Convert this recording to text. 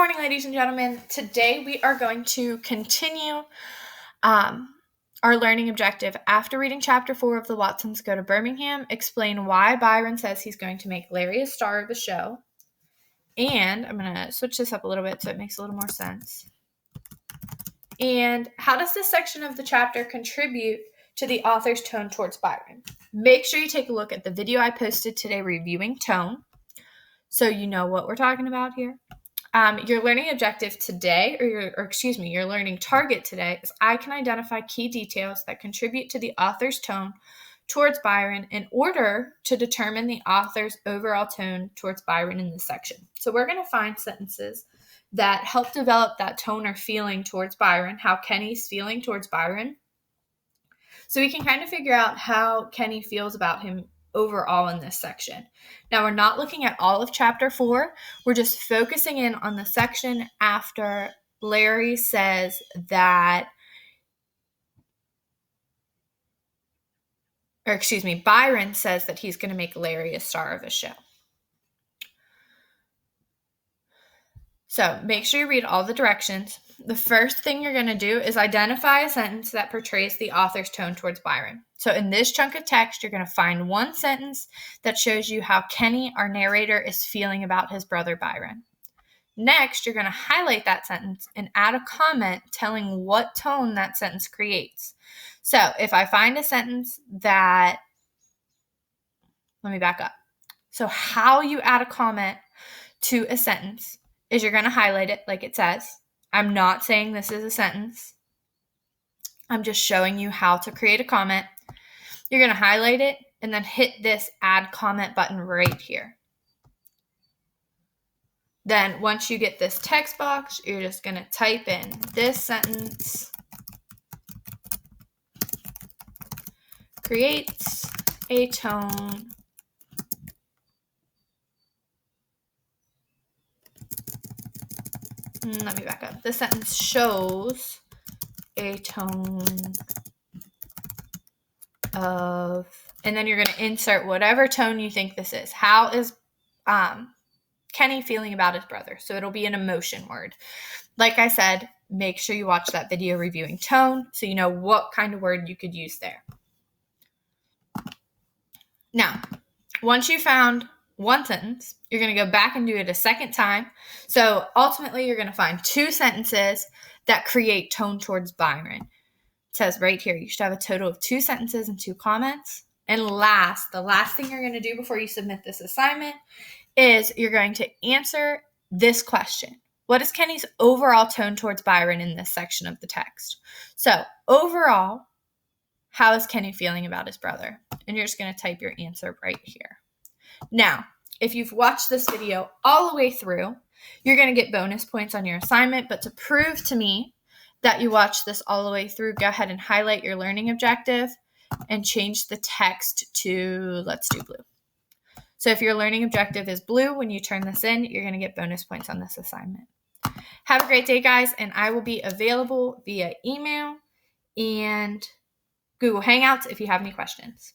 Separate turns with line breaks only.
morning, ladies and gentlemen. Today we are going to continue our learning objective after reading Chapter 4 of The Watsons Go to Birmingham, explain why Byron says he's going to make Larry a star of the show, and I'm going to switch this up a little bit so it makes a little more sense. And how does this section of the chapter contribute to the author's tone towards Byron? Make sure you take a look at the video I posted today reviewing tone so you know what we're talking about here. Your learning objective today, your learning target today is I can identify key details that contribute to the author's tone towards Byron in order to determine the author's overall tone towards Byron in this section. So we're going to find sentences that help develop that tone or feeling towards Byron, how Kenny's feeling towards Byron. So we can kind of figure out how Kenny feels about him overall in this section. Now, we're not looking at all of Chapter 4. We're just focusing in on the section after Larry says that, Byron says that he's going to make Larry a star of a show. So make sure you read all the directions. The first thing you're going to do is identify a sentence that portrays the author's tone towards Byron. So in this chunk of text, you're going to find one sentence that shows you how Kenny, our narrator, is feeling about his brother Byron. Next, you're going to highlight that sentence and add a comment telling what tone that sentence creates. So if I find a sentence that, let me back up. So how you add a comment to a sentence is you're going to highlight it like it says. I'm not saying this is a sentence. I'm just showing you how to create a comment. You're going to highlight it and then hit this add comment button right here. Then once you get this text box, you're just going to type in this sentence creates a tone let me back up. This sentence shows a tone of, and then you're going to insert whatever tone you think this is. How is Kenny feeling about his brother? So it'll be an emotion word. Like I said, make sure you watch that video reviewing tone so you know what kind of word you could use there. Now, once you found one sentence, you're going to go back and do it a second time. So ultimately, you're going to find two sentences that create tone towards Byron. It says right here, you should have a total of 2 sentences and 2 comments. And the last thing you're going to do before you submit this assignment is you're going to answer this question. What is Kenny's overall tone towards Byron in this section of the text? So overall, how is Kenny feeling about his brother? And you're just going to type your answer right here. Now, if you've watched this video all the way through, you're going to get bonus points on your assignment. But to prove to me that you watched this all the way through, go ahead and highlight your learning objective and change the text to, let's do blue. So if your learning objective is blue, when you turn this in, you're going to get bonus points on this assignment. Have a great day, guys, and I will be available via email and Google Hangouts if you have any questions.